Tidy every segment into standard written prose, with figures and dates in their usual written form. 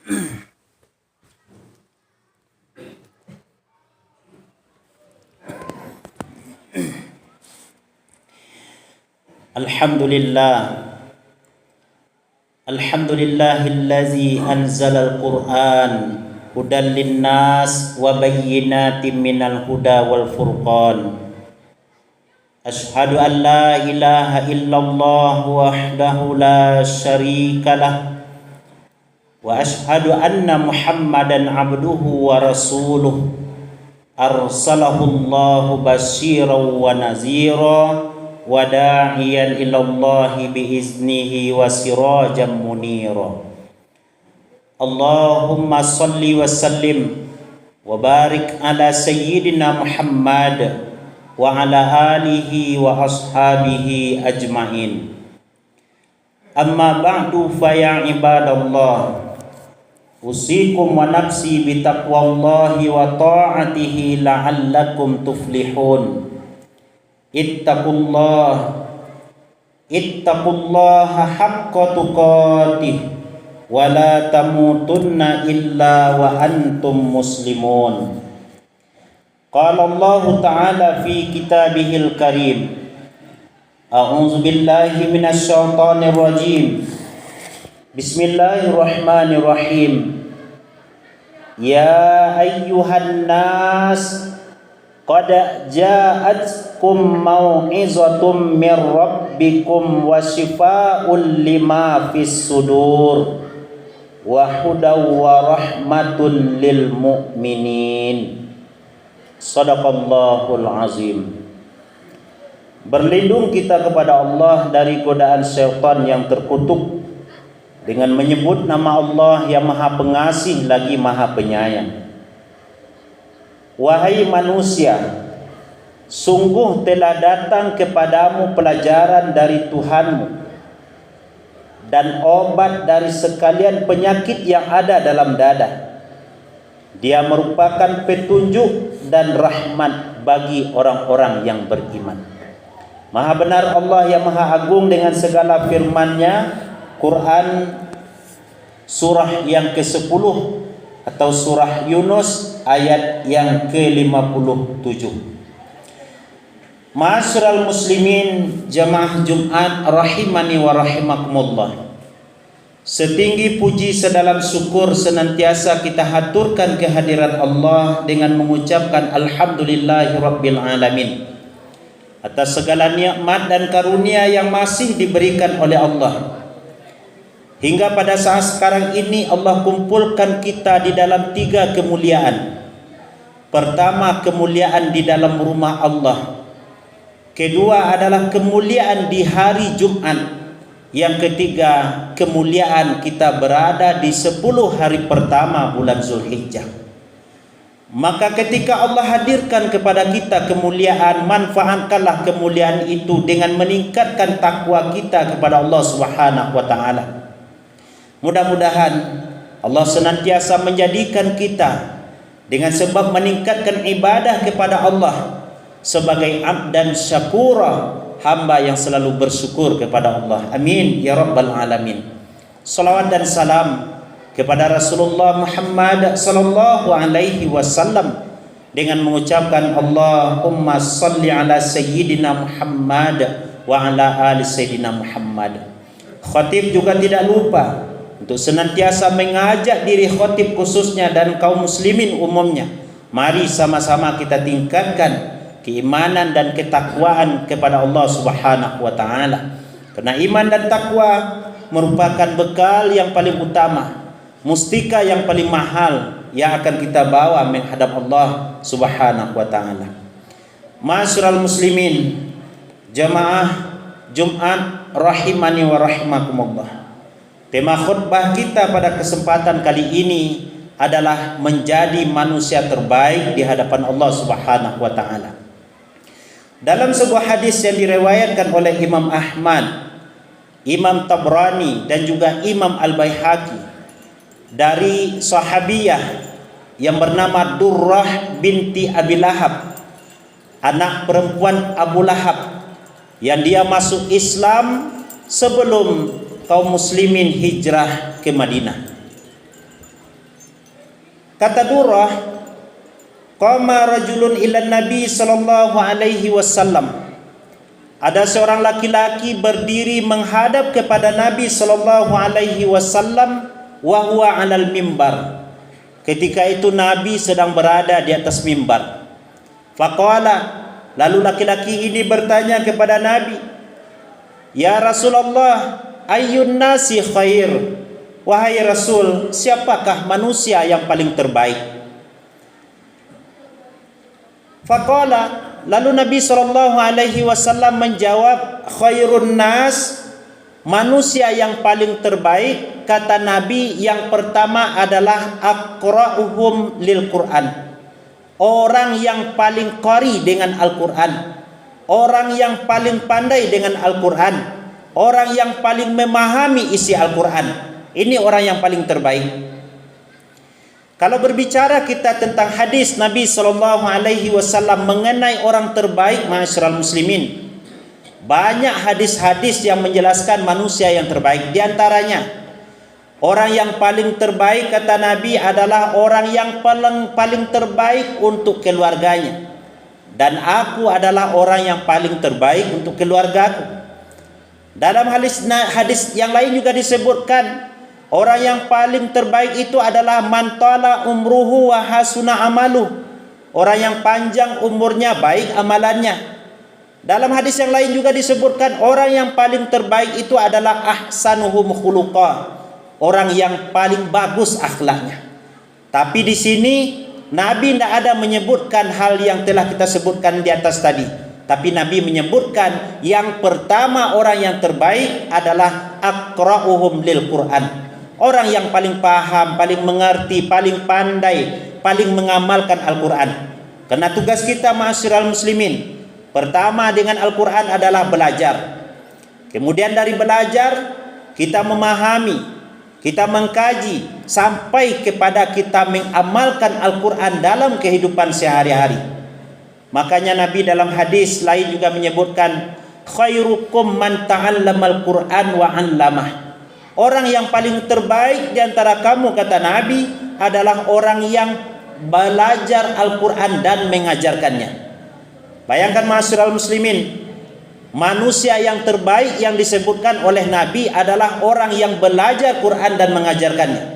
Alhamdulillahillazi anzalal Qur'an hudan linnas wa bayyinatin minal huda wal furqan. Ashhadu an la ilaha illallah wahdahu la syarikalah wa ashhadu anna Muhammadan abduhu wa rasuluh arsalahu Allahu basyiran wa nazira wa da'iyan ilallahi biiznihi wa sirajan munira. Allahumma salli wa sallim wa barik ala sayyidina Muhammad wa ala alihi wa ashabihi ajma'in. Amma ba'du fa ya ibadallah, usikum wa nafsi bitaqwallahi wa ta'atihi la'allakum tuflihun. Ittaqullaha haqqa tuqatih wa la tamutunna illa wa antum muslimun. Qala Allah Ta'ala fi kitabihil karim, a'udzu billahi minasy syaithanir rajim. Bismillahirrahmanirrahim. Ya ayyuhan nas qad ja'atkum mau'izatum mir rabbikum wa shifaa'un lima fis sudur wa hudaw wa rahmatun lil mu'minin. Shadaqallahul azim. Berlindung kita kepada Allah dari godaan syaitan yang terkutuk dengan menyebut nama Allah yang Maha Pengasih lagi Maha Penyayang. Wahai manusia, sungguh telah datang kepadamu pelajaran dari Tuhanmu dan obat dari sekalian penyakit yang ada dalam dada. Dia merupakan petunjuk dan rahmat bagi orang-orang yang beriman. Maha benar Allah yang Maha Agung dengan segala firman-Nya. Quran surah yang ke-10 atau surah Yunus ayat yang ke-57. Ma'asyiral muslimin jamaah Jumat rahimani wa rahimakumullah. Setinggi puji sedalam syukur senantiasa kita haturkan kehadirat Allah dengan mengucapkan alhamdulillahi rabbil alamin atas segala nikmat dan karunia yang masih diberikan oleh Allah. Hingga pada saat sekarang ini Allah kumpulkan kita di dalam 3 kemuliaan. Pertama, kemuliaan di dalam rumah Allah. Kedua adalah kemuliaan di hari Jumat. Yang ketiga, kemuliaan kita berada di 10 hari pertama bulan Zulhijjah. Maka ketika Allah hadirkan kepada kita kemuliaan, manfaatkanlah kemuliaan itu dengan meningkatkan takwa kita kepada Allah Subhanahu wa taala. Mudah-mudahan Allah senantiasa menjadikan kita dengan sebab meningkatkan ibadah kepada Allah sebagai abdan syakura, hamba yang selalu bersyukur kepada Allah. Amin ya rabbal alamin. Salawat dan salam kepada Rasulullah Muhammad sallallahu alaihi wasallam dengan mengucapkan Allahumma salli ala sayyidina Muhammad wa ala ali sayyidina Muhammad. Khatib juga tidak lupa untuk senantiasa mengajak diri khatib khususnya dan kaum muslimin umumnya. Mari sama-sama kita tingkatkan keimanan dan ketakwaan kepada Allah Subhanahu wa taala. Karena iman dan takwa merupakan bekal yang paling utama, mustika yang paling mahal yang akan kita bawa menghadap Allah Subhanahu wa taala. Ma'asyiral muslimin, jamaah Jumat rahimani wa rahimakumullah. Tema khutbah kita pada kesempatan kali ini adalah menjadi manusia terbaik di hadapan Allah Subhanahu wa taala. Dalam sebuah hadis yang diriwayatkan oleh Imam Ahmad, Imam Tabrani dan juga Imam Al-Baihaqi dari sahabiyah yang bernama Durrah binti Abi Lahab, anak perempuan Abu Lahab, yang dia masuk Islam sebelum kaum muslimin hijrah ke Madinah. Kata Durrah, qama rajulun ila Nabi sallallahu alaihi wasallam. Ada seorang laki-laki berdiri menghadap kepada Nabi sallallahu alaihi wasallam wa huwa 'alal mimbar. Ketika itu Nabi sedang berada di atas mimbar. Faqala, lalu laki-laki ini bertanya kepada Nabi, "Ya Rasulullah, ayyun nasi khair?" Wahai Rasul, siapakah manusia yang paling terbaik? Faqala, lalu Nabi SAW menjawab, khairun nas, manusia yang paling terbaik, kata Nabi, yang pertama adalah aqra'uhum lil Quran, orang yang paling qari dengan Al-Quran, orang yang paling pandai dengan Al-Quran, orang yang paling memahami isi Al-Quran. Ini orang yang paling terbaik. Kalau berbicara kita tentang hadis Nabi SAW mengenai orang terbaik, ma'asyiral muslimin, banyak hadis-hadis yang menjelaskan manusia yang terbaik. Di antaranya, orang yang paling terbaik kata Nabi adalah orang yang paling terbaik untuk keluarganya. Dan aku adalah orang yang paling terbaik untuk keluargaku. Dalam hadis yang lain juga disebutkan, orang yang paling terbaik itu adalah man tala umruhu wa hasuna amaluh, orang yang panjang umurnya, baik amalannya. Dalam hadis yang lain juga disebutkan, orang yang paling terbaik itu adalah ahsanuhum khuluqa, orang yang paling bagus akhlaknya. Tapi di sini Nabi tidak ada menyebutkan hal yang telah kita sebutkan di atas tadi. Tapi Nabi menyebutkan yang pertama orang yang terbaik adalah aqra'uhum lil Quran, orang yang paling paham, paling mengerti, paling pandai, paling mengamalkan Al-Quran. Karena tugas kita ma'asyiral muslimin, pertama dengan Al-Quran adalah belajar. Kemudian dari belajar kita memahami, kita mengkaji, sampai kepada kita mengamalkan Al-Quran dalam kehidupan sehari-hari. Makanya Nabi dalam hadis lain juga menyebutkan, khairukum man ta'allamal Quran wa 'allamah. Orang yang paling terbaik di antara kamu, kata Nabi, adalah orang yang belajar Al-Quran dan mengajarkannya. Bayangkan ma'asyiral muslimin, manusia yang terbaik yang disebutkan oleh Nabi adalah orang yang belajar Quran dan mengajarkannya.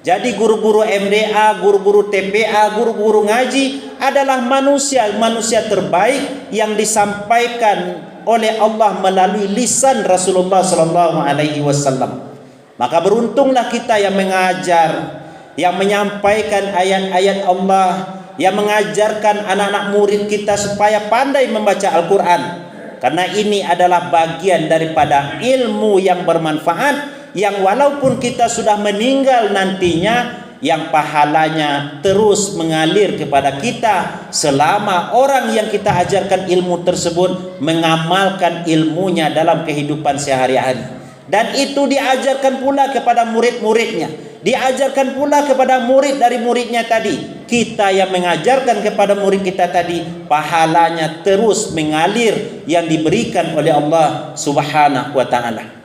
Jadi guru-guru MDA, guru-guru TPA, guru-guru ngaji adalah manusia terbaik yang disampaikan oleh Allah melalui lisan Rasulullah SAW. Maka beruntunglah kita yang mengajar, yang menyampaikan ayat-ayat Allah, yang mengajarkan anak-anak murid kita supaya pandai membaca Al-Quran. Karena ini adalah bagian daripada ilmu yang bermanfaat, yang walaupun kita sudah meninggal nantinya, yang pahalanya terus mengalir kepada kita selama orang yang kita ajarkan ilmu tersebut mengamalkan ilmunya dalam kehidupan sehari-hari. Dan itu diajarkan pula kepada murid-muridnya, diajarkan pula kepada murid dari muridnya tadi. Kita yang mengajarkan kepada murid kita tadi, pahalanya terus mengalir yang diberikan oleh Allah Subhanahu wa ta'ala.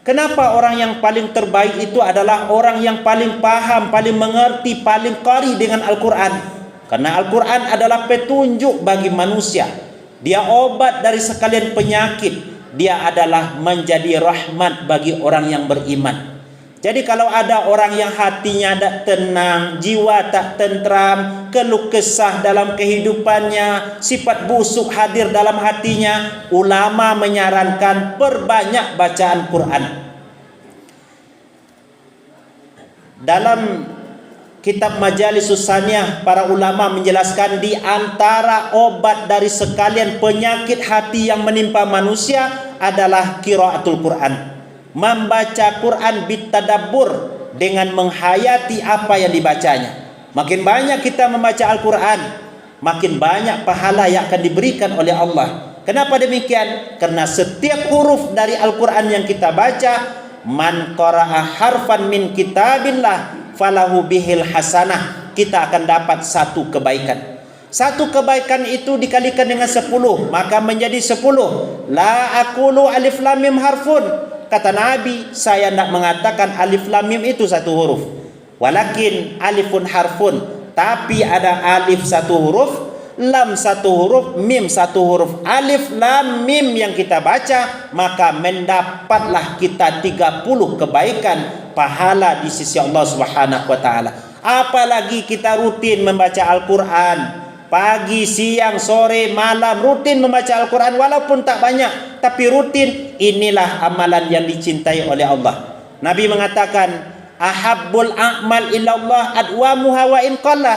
Kenapa orang yang paling terbaik itu adalah orang yang paling paham, paling mengerti, paling qari dengan Al-Quran? Karena Al-Quran adalah petunjuk bagi manusia. Dia obat dari sekalian penyakit. Dia adalah menjadi rahmat bagi orang yang beriman. Jadi kalau ada orang yang hatinya tak tenang, jiwa tak tentram, keluh kesah dalam kehidupannya, sifat busuk hadir dalam hatinya, ulama menyarankan perbanyak bacaan Quran. Dalam kitab Majalisus Saniyah, para ulama menjelaskan di antara obat dari sekalian penyakit hati yang menimpa manusia adalah qiraatul Quran, membaca Quran bitadabbur, dengan menghayati apa yang dibacanya. Makin banyak kita membaca Al-Quran, makin banyak pahala yang akan diberikan oleh Allah. Kenapa demikian? Karena setiap huruf dari Al-Quran yang kita baca, man qara'a harfan min kitabillah falahu bihil hasanah, kita akan dapat satu kebaikan. Satu kebaikan itu dikalikan dengan 10, maka menjadi 10. La aqulu alif lam mim harfun, kata Nabi, saya tidak mengatakan alif lam mim itu satu huruf. Walakin alifun harfun, tapi ada alif satu huruf, lam satu huruf, mim satu huruf. Alif lam mim yang kita baca, maka mendapatlah kita 30 kebaikan pahala di sisi Allah Subhanahu wa taala. Apalagi kita rutin membaca Al-Qur'an, pagi, siang, sore, malam rutin membaca Al-Quran, walaupun tak banyak tapi rutin. Inilah amalan yang dicintai oleh Allah. Nabi mengatakan, ahabbul a'mal ilallah adwamuha wa in qalla.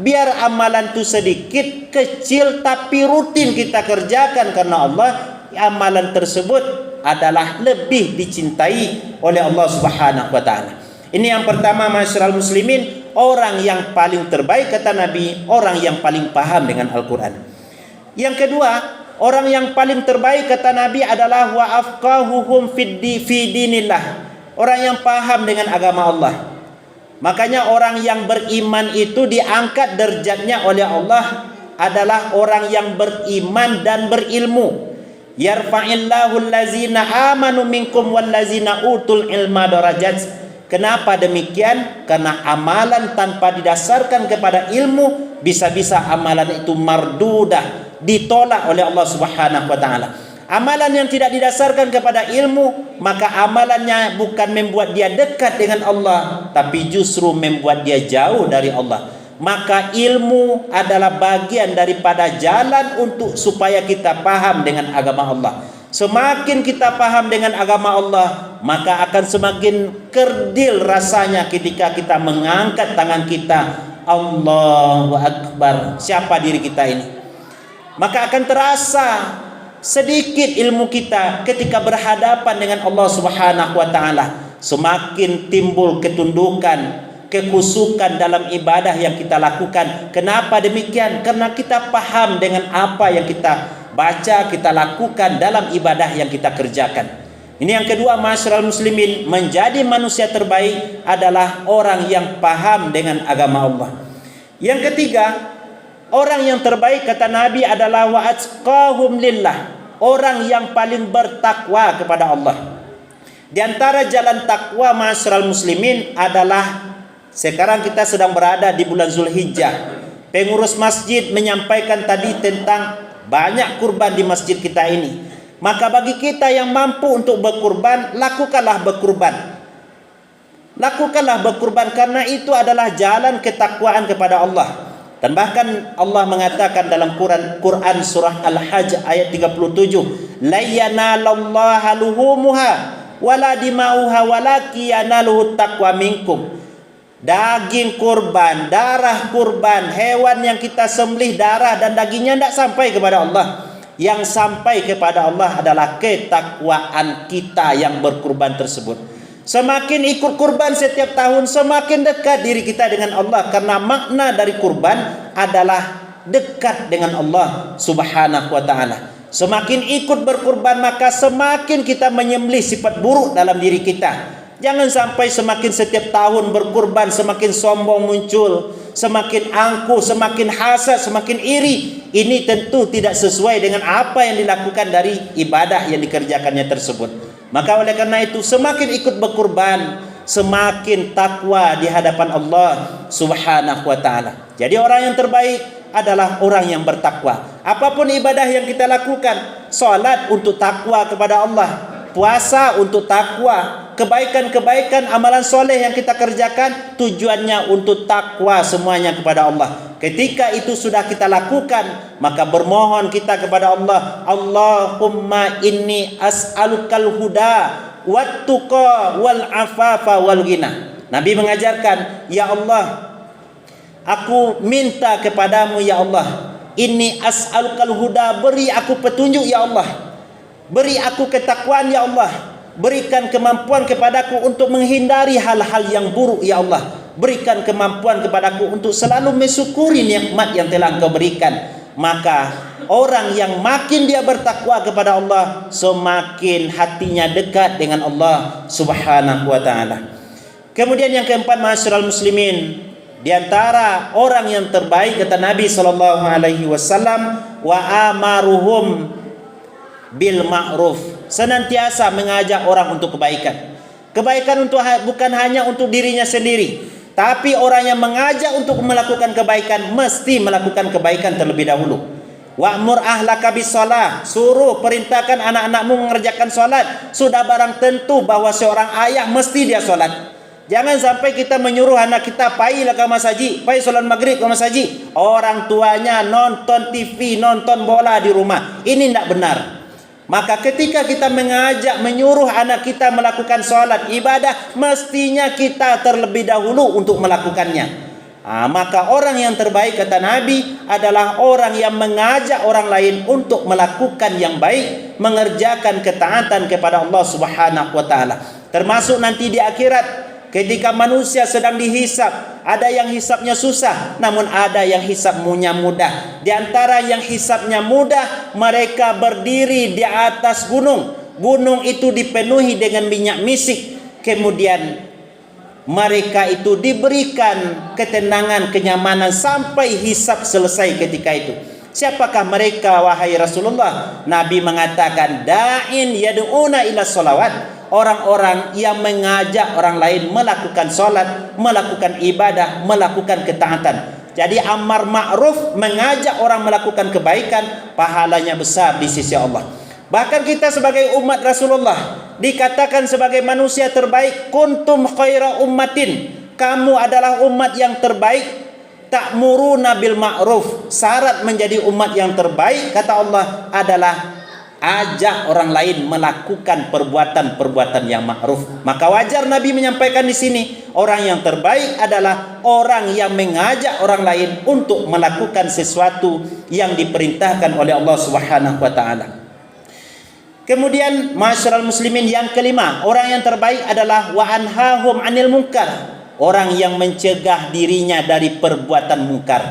Biar amalan itu sedikit, kecil, tapi rutin kita kerjakan karena Allah, amalan tersebut adalah lebih dicintai oleh Allah Subhanahu wa taala. Ini yang pertama, masyarakat muslimin, orang yang paling terbaik kata Nabi, orang yang paling paham dengan Al-Quran. Yang kedua, orang yang paling terbaik kata Nabi adalah wa afqahuhum fi dinillah, orang yang paham dengan agama Allah. Makanya orang yang beriman itu diangkat derajatnya oleh Allah adalah orang yang beriman dan berilmu. Yarfa'illahu allazina amanu minkum wallazina utul ilma darajat. Kenapa demikian? Karena amalan tanpa didasarkan kepada ilmu, bisa-bisa amalan itu mardudah, ditolak oleh Allah Subhanahu wa taala. Amalan yang tidak didasarkan kepada ilmu, maka amalannya bukan membuat dia dekat dengan Allah, tapi justru membuat dia jauh dari Allah. Maka ilmu adalah bagian daripada jalan untuk supaya kita paham dengan agama Allah. Semakin kita paham dengan agama Allah, maka akan semakin kerdil rasanya ketika kita mengangkat tangan kita, Allahu Akbar. Siapa diri kita ini? Maka akan terasa sedikit ilmu kita ketika berhadapan dengan Allah Subhanahu wa taala. Semakin timbul ketundukan, kekusukan dalam ibadah yang kita lakukan. Kenapa demikian? Karena kita paham dengan apa yang kita baca, kita lakukan dalam ibadah yang kita kerjakan. Ini yang kedua, masyarakat muslimin, menjadi manusia terbaik adalah orang yang paham dengan agama Allah. Yang ketiga, orang yang terbaik kata Nabi adalah wa atqahum lillah, orang yang paling bertakwa kepada Allah. Di antara jalan takwa masyarakat muslimin adalah, sekarang kita sedang berada di bulan Zulhijjah. Pengurus masjid menyampaikan tadi tentang banyak kurban di masjid kita ini. Maka bagi kita yang mampu untuk berkurban, lakukanlah berkurban. Lakukanlah berkurban, karena itu adalah jalan ketakwaan kepada Allah. Dan bahkan Allah mengatakan dalam Quran surah Al-Hajj ayat 37, la yanalallaha luhumuha wala dimauha walakin yanaluhu taqwa minkum. Daging kurban, darah kurban, hewan yang kita sembelih darah dan dagingnya tidak sampai kepada Allah. Yang sampai kepada Allah adalah ketakwaan kita yang berkurban tersebut. Semakin ikut kurban setiap tahun, semakin dekat diri kita dengan Allah. Karena makna dari kurban adalah dekat dengan Allah Subhanahu wa ta'ala. Semakin ikut berkurban, maka semakin kita menyembelih sifat buruk dalam diri kita. Jangan sampai semakin setiap tahun berkurban, semakin sombong muncul, semakin angkuh, semakin hasad, semakin iri. Ini tentu tidak sesuai dengan apa yang dilakukan dari ibadah yang dikerjakannya tersebut. Maka oleh karena itu, semakin ikut berkurban, semakin takwa di hadapan Allah Subhanahu wa ta'ala. Jadi orang yang terbaik adalah orang yang bertakwa. Apapun ibadah yang kita lakukan, salat untuk takwa kepada Allah, puasa untuk takwa, kebaikan-kebaikan, amalan soleh yang kita kerjakan tujuannya untuk takwa semuanya kepada Allah. Ketika itu sudah kita lakukan, maka bermohon kita kepada Allah, Allahumma inni as'alukal huda wat tuqa wal afafa wal ghina. Nabi mengajarkan, ya Allah, aku minta kepadamu ya Allah, inni as'alukal huda, beri aku petunjuk ya Allah, beri aku ketakwaan ya Allah, berikan kemampuan kepadaku untuk menghindari hal-hal yang buruk ya Allah, berikan kemampuan kepadaku untuk selalu mensyukuri nikmat yang telah Engkau berikan. Maka orang yang makin dia bertakwa kepada Allah, semakin hatinya dekat dengan Allah Subhanahu wa ta'ala. Kemudian yang keempat, masyarakat muslimin, di antara orang yang terbaik kata Nabi sallallahu alaihi wasallam, wa amaruhum bil ma'ruf, senantiasa mengajak orang untuk kebaikan. Kebaikan untuk bukan hanya untuk dirinya sendiri, Tapi orang yang mengajak untuk melakukan kebaikan mesti melakukan kebaikan terlebih dahulu. Wa'mur ahlaka bis-shalah, suruh perintahkan anak-anakmu mengerjakan salat. Sudah barang tentu bahwa seorang ayah mesti dia salat. Jangan sampai kita menyuruh anak kita pailah ke masjid, pai salat maghrib ke masjid. Orang tuanya nonton TV, nonton bola di rumah. Ini tidak benar. Maka ketika kita mengajak, menyuruh anak kita melakukan sholat, ibadah, mestinya kita terlebih dahulu untuk melakukannya. Maka orang yang terbaik, kata Nabi, adalah orang yang mengajak orang lain untuk melakukan yang baik, mengerjakan ketaatan kepada Allah Subhanahu wa Ta'ala. Termasuk nanti di akhirat, ketika manusia sedang dihisab, ada yang hisabnya susah, namun ada yang hisabnya mudah. Di antara yang hisabnya mudah, mereka berdiri di atas gunung. Gunung itu dipenuhi dengan minyak misik. Kemudian mereka itu diberikan ketenangan, kenyamanan sampai hisab selesai ketika itu. Siapakah mereka, wahai Rasulullah? Nabi mengatakan, da'in yad'una ila sholawat. Orang-orang yang mengajak orang lain melakukan sholat, melakukan ibadah, melakukan ketaatan. Jadi amar ma'ruf, mengajak orang melakukan kebaikan, pahalanya besar di sisi Allah. Bahkan kita sebagai umat Rasulullah dikatakan sebagai manusia terbaik, kuntum khaira ummatin, kamu adalah umat yang terbaik. Ta'muruna bil ma'ruf, syarat menjadi umat yang terbaik, kata Allah, adalah ajak orang lain melakukan perbuatan-perbuatan yang ma'ruf. Maka wajar Nabi menyampaikan di sini, orang yang terbaik adalah orang yang mengajak orang lain untuk melakukan sesuatu yang diperintahkan oleh Allah Subhanahu wa Ta'ala. Kemudian masyarakat muslimin yang kelima, orang yang terbaik adalah wa anhahum 'anil munkar, orang yang mencegah dirinya dari perbuatan mungkar,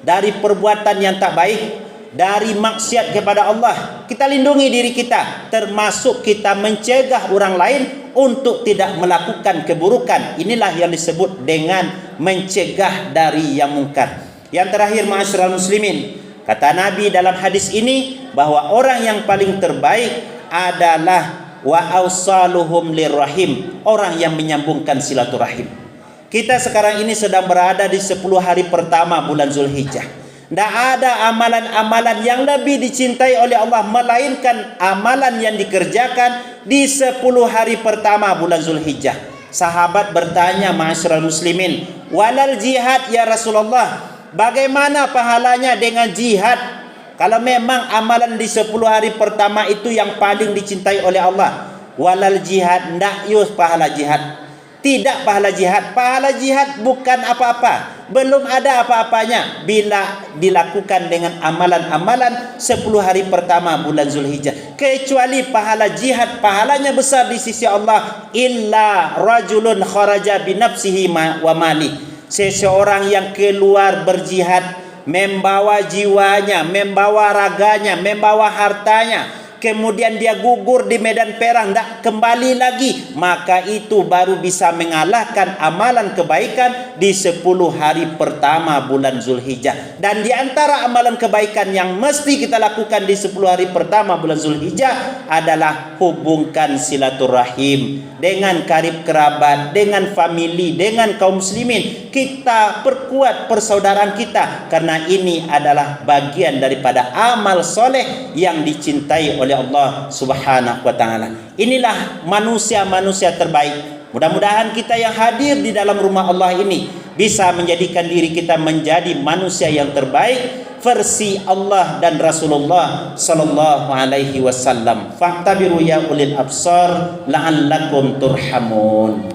dari perbuatan yang tak baik, dari maksiat kepada Allah. Kita lindungi diri kita, termasuk kita mencegah orang lain untuk tidak melakukan keburukan. Inilah yang disebut dengan mencegah dari yang mungkar. Yang terakhir masyarakat muslimin, kata Nabi dalam hadis ini bahwa orang yang paling terbaik adalah wa awsaluhum lirrahim, orang yang menyambungkan silaturahim. Kita sekarang ini sedang berada di 10 hari pertama bulan Zulhijjah. Tidak ada amalan-amalan yang lebih dicintai oleh Allah melainkan amalan yang dikerjakan di 10 hari pertama bulan Zulhijjah. Sahabat bertanya, ma'asyiral muslimin, walal jihad ya Rasulullah, bagaimana pahalanya dengan jihad? Kalau memang amalan di 10 hari pertama itu yang paling dicintai oleh Allah, walal jihad, ndak yus pahala jihad. Tidak pahala jihad. Pahala jihad bukan apa-apa, belum ada apa-apanya bila dilakukan dengan amalan-amalan 10 hari pertama bulan Zulhijjah. Kecuali pahala jihad, pahalanya besar di sisi Allah. Illa rajulun kharaja binafsihi wa mali, seseorang yang keluar berjihad, membawa jiwanya, membawa raganya, membawa hartanya, kemudian dia gugur di medan perang, tidak kembali lagi, maka itu baru bisa mengalahkan amalan kebaikan di 10 hari pertama bulan Zulhijjah. Dan di antara amalan kebaikan yang mesti kita lakukan di 10 hari pertama bulan Zulhijjah adalah hubungkan silaturahim dengan karib kerabat, dengan famili, dengan kaum muslimin. Kita perkuat persaudaraan kita, karena ini adalah bagian daripada amal soleh yang dicintai oleh Allah Subhanahu wa Ta'ala. Inilah manusia-manusia terbaik. Mudah-mudahan kita yang hadir di dalam rumah Allah ini bisa menjadikan diri kita menjadi manusia yang terbaik versi Allah dan Rasulullah sallallahu alaihi wasallam. Fa'tabiru ya ulil absar la'allakum turhamun.